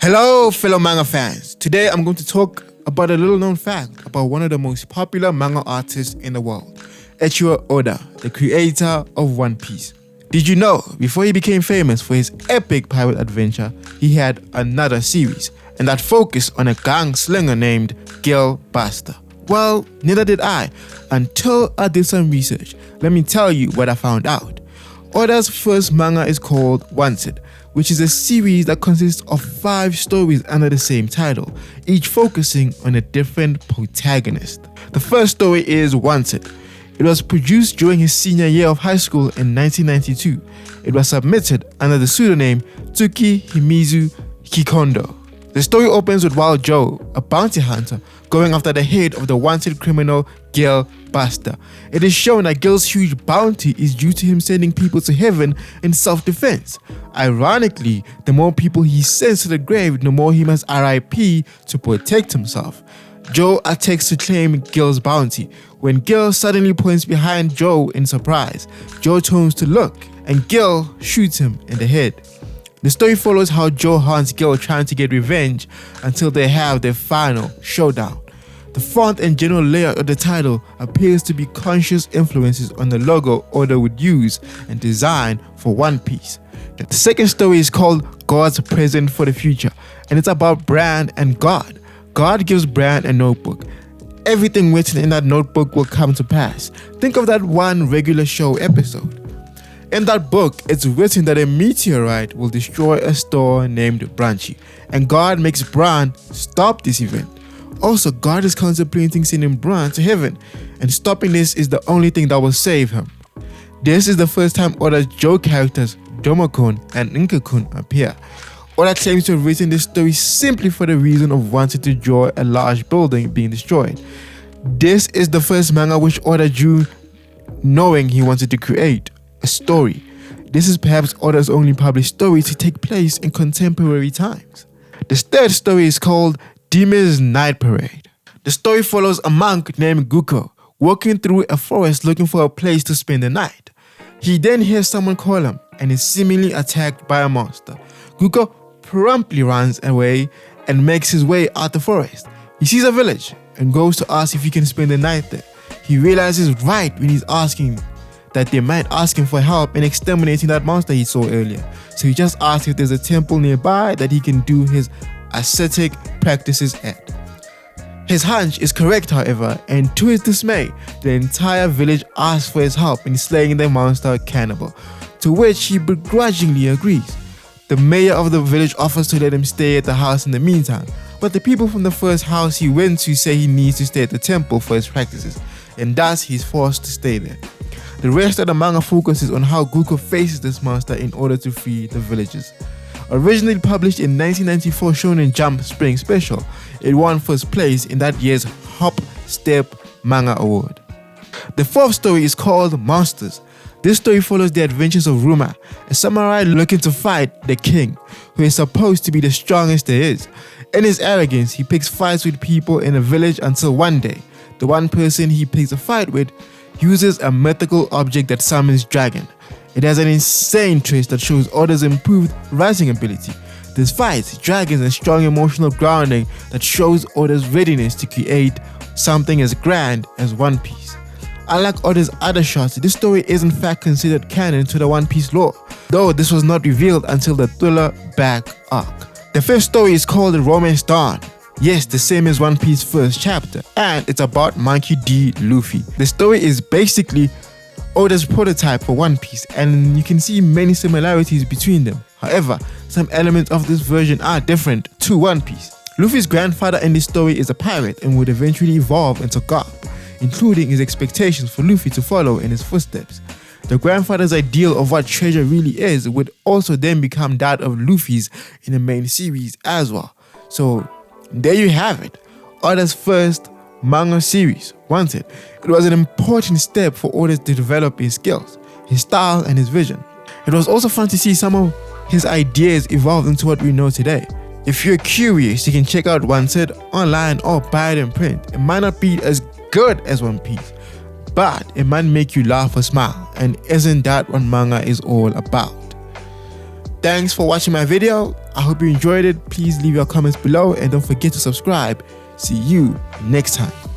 Hello fellow manga fans, today I'm going to talk about a little known fact about one of the most popular manga artists in the world, Eiichiro Oda, the creator of One Piece. Did you know, before he became famous for his epic pirate adventure, he had another series, and that focused on a gunslinger named Gil Buster? Well, neither did I, until I did some research. Let me tell you what I found out. Oda's first manga is called Wanted, which is a series that consists of 5 stories under the same title, each focusing on a different protagonist. The first story is Wanted. It was produced during his senior year of high school in 1992. It was submitted under the pseudonym Tsuki Himizu Kikondo. The story opens with Wild Joe, a bounty hunter, going after the head of the wanted criminal Gil Buster. It is shown that Gil's huge bounty is due to him sending people to heaven in self-defense. Ironically, the more people he sends to the grave, the more he must RIP to protect himself. Joe attacks to claim Gil's bounty. When Gil suddenly points behind Joe in surprise, Joe turns to look, and Gil shoots him in the head. The story follows how Joe hunts Gil trying to get revenge until they have their final showdown. The font and general layout of the title appears to be conscious influences on the logo Oda would use and design for One Piece. The second story is called God's Present for the Future, and it's about Bran and God. God gives Bran a notebook. Everything written in that notebook will come to pass. Think of that one regular show episode. In that book, it's written that a meteorite will destroy a store named Branchy, and God makes Bran stop this event. Also, God is contemplating sending Bran to heaven, and stopping this is the only thing that will save him. This is the first time Oda's Joe characters, Domokun and Inkakun, appear. Oda claims to have written this story simply for the reason of wanting to draw a large building being destroyed. This is the first manga which Oda drew knowing he wanted to create a story. This is perhaps Oda's only published story to take place in contemporary times. The third story is called Demon's Night Parade. The story follows a monk named Guko walking through a forest looking for a place to spend the night. He then hears someone call him and is seemingly attacked by a monster. Guko promptly runs away and makes his way out the forest. He sees a village and goes to ask if he can spend the night there. He realizes right when he's asking that they might ask him for help in exterminating that monster he saw earlier. So he just asks if there's a temple nearby that he can do his ascetic practices at. His hunch is correct, however, and to his dismay, the entire village asks for his help in slaying the monster cannibal, to which he begrudgingly agrees. The mayor of the village offers to let him stay at the house in the meantime, but the people from the first house he went to say he needs to stay at the temple for his practices, and thus he's forced to stay there. The rest of the manga focuses on how Guko faces this monster in order to free the villagers. Originally published in 1994 Shonen Jump Spring Special, it won first place in that year's Hop Step Manga Award. The fourth story is called Monsters. This story follows the adventures of Ruma, a samurai looking to fight the king, who is supposed to be the strongest there is. In his arrogance, he picks fights with people in a village until one day, the one person he picks a fight with uses a mythical object that summons dragon. It has an insane twist that shows Oda's improved writing ability. There's fights, dragons, and strong emotional grounding that shows Oda's readiness to create something as grand as One Piece. Unlike Oda's other shots, this story is in fact considered canon to the One Piece lore, though this was not revealed until the Thriller back arc. The fifth story is called Romance Dawn. Yes, the same as One Piece's first chapter, and it's about Monkey D. Luffy. The story is basically Oda's prototype for One Piece, and you can see many similarities between them. However, some elements of this version are different to One Piece. Luffy's grandfather in this story is a pirate and would eventually evolve into Garp, including his expectations for Luffy to follow in his footsteps. The grandfather's ideal of what treasure really is would also then become that of Luffy's in the main series as well. So there you have it, Oda's first manga series, Wanted. It was an important step for Oda to develop his skills, his style, and his vision. It was also fun to see some of his ideas evolve into what we know today. If you're curious, you can check out Wanted online or buy it in print. It might not be as good as One Piece, but it might make you laugh or smile, and isn't that what manga is all about? Thanks for watching my video. I hope you enjoyed it. Please leave your comments below and don't forget to subscribe. See you next time.